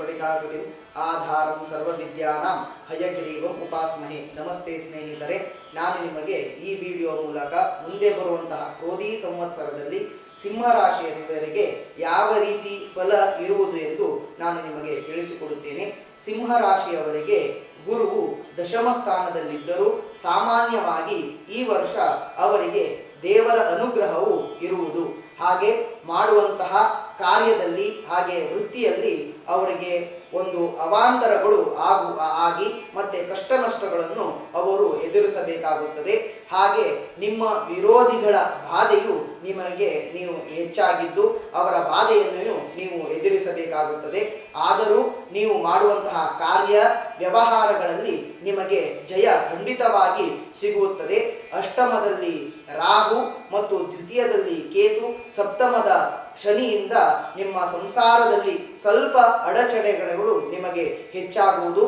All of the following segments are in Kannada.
ಸ್ಫಟಿಕಾಕೃತಿಂ ಆಧಾರಂ ಸರ್ವವಿದ್ಯಾನಾಂ ಹಯಗ್ರೀವಂ ಉಪಾಸ್ಮಹೆ. ನಮಸ್ತೆ ಸ್ನೇಹಿತರೆ, ನಾನು ನಿಮಗೆ ಈ ವಿಡಿಯೋ ಮೂಲಕ ಮುಂದೆ ಬರುವಂತಹ ಕ್ರೋಧಿ ಸಂವತ್ಸರದಲ್ಲಿ ಸಿಂಹ ರಾಶಿಯವರಿಗೆ ಯಾವ ರೀತಿ ಫಲ ಇರುವುದು ಎಂದು ನಾನು ನಿಮಗೆ ತಿಳಿಸಿಕೊಡುತ್ತೇನೆ. ಸಿಂಹ ರಾಶಿಯವರಿಗೆ ಗುರುವು ದಶಮ ಸ್ಥಾನದಲ್ಲಿದ್ದರೂ ಸಾಮಾನ್ಯವಾಗಿ ಈ ವರ್ಷ ಅವರಿಗೆ ದೇವರ ಅನುಗ್ರಹವು ಇರುವುದು. ಹಾಗೆ ಮಾಡುವಂತಹ ಕಾರ್ಯದಲ್ಲಿ ಹಾಗೆ ವೃತ್ತಿಯಲ್ಲಿ ಅವರಿಗೆ ಒಂದು ಅವಾಂತರಗಳು ಆಗಿ ಮತ್ತೆ ಕಷ್ಟ ನಷ್ಟಗಳನ್ನು ಅವರು ಎದುರಿಸಬೇಕಾಗುತ್ತದೆ. ಹಾಗೆ ನಿಮ್ಮ ವಿರೋಧಿಗಳ ಬಾಧೆಯು ನೀವು ಹೆಚ್ಚಾಗಿದ್ದು ಅವರ ಬಾಧೆಯನ್ನು ನೀವು ಎದುರಿಸಬೇಕಾಗುತ್ತದೆ. ಆದರೂ ನೀವು ಮಾಡುವಂತಹ ಕಾರ್ಯ ವ್ಯವಹಾರಗಳಲ್ಲಿ ನಿಮಗೆ ಜಯ ಖಂಡಿತವಾಗಿ ಸಿಗುತ್ತದೆ. ಅಷ್ಟಮದಲ್ಲಿ ರಾಹು ಮತ್ತು ದ್ವಿತೀಯದಲ್ಲಿ ಕೇತು, ಸಪ್ತಮದ ಶನಿಯಿಂದ ನಿಮ್ಮ ಸಂಸಾರದಲ್ಲಿ ಸ್ವಲ್ಪ ಅಡಚಣೆಗಳು ನಿಮಗೆ ಹೆಚ್ಚಾಗುವುದು.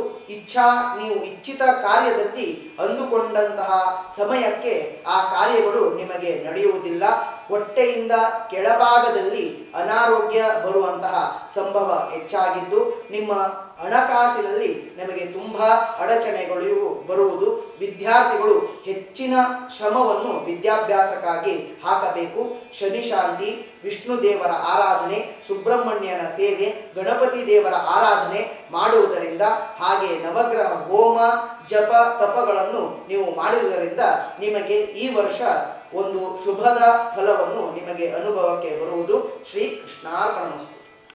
ನೀವು ಇಚ್ಛಿತ ಕಾರ್ಯದಲ್ಲಿ ಅಂದುಕೊಂಡಂತಹ ಸಮಯಕ್ಕೆ ಆ ಕಾರ್ಯಗಳು ನಿಮಗೆ ನಡೆಯುವುದಿಲ್ಲ. ಹೊಟ್ಟೆಯಿಂದ ಕೆಳಭಾಗದಲ್ಲಿ ಅನಾರೋಗ್ಯ ಬರುವಂತಹ ಸಂಭವ ಹೆಚ್ಚಾಗಿದ್ದು ನಿಮ್ಮ ಹಣಕಾಸಿನಲ್ಲಿ ನಿಮಗೆ ತುಂಬ ಅಡಚಣೆಗಳು ಬರುವುದು. ವಿದ್ಯಾರ್ಥಿಗಳು ಹೆಚ್ಚಿನ ಶ್ರಮವನ್ನು ವಿದ್ಯಾಭ್ಯಾಸಕ್ಕಾಗಿ ಹಾಕಬೇಕು. ಶನಿ ಶಾಂತಿ, ವಿಷ್ಣು ದೇವರ ಆರಾಧನೆ, ಸುಬ್ರಹ್ಮಣ್ಯನ ಸೇವೆ, ಗಣಪತಿ ದೇವರ ಆರಾಧನೆ ಮಾಡುವುದರಿಂದ ಹಾಗೆ ನವಗ್ರಹ ಹೋಮ ಜಪ ತಪಗಳನ್ನು ನೀವು ಮಾಡುವುದರಿಂದ ನಿಮಗೆ ಈ ವರ್ಷ ಒಂದು ಶುಭದ ಫಲವನ್ನು ನಿಮಗೆ ಅನುಭವಕ್ಕೆ ಬರುವುದು. ಶ್ರೀ ಕೃಷ್ಣಾರ್ಪಣಮಸ್ತು.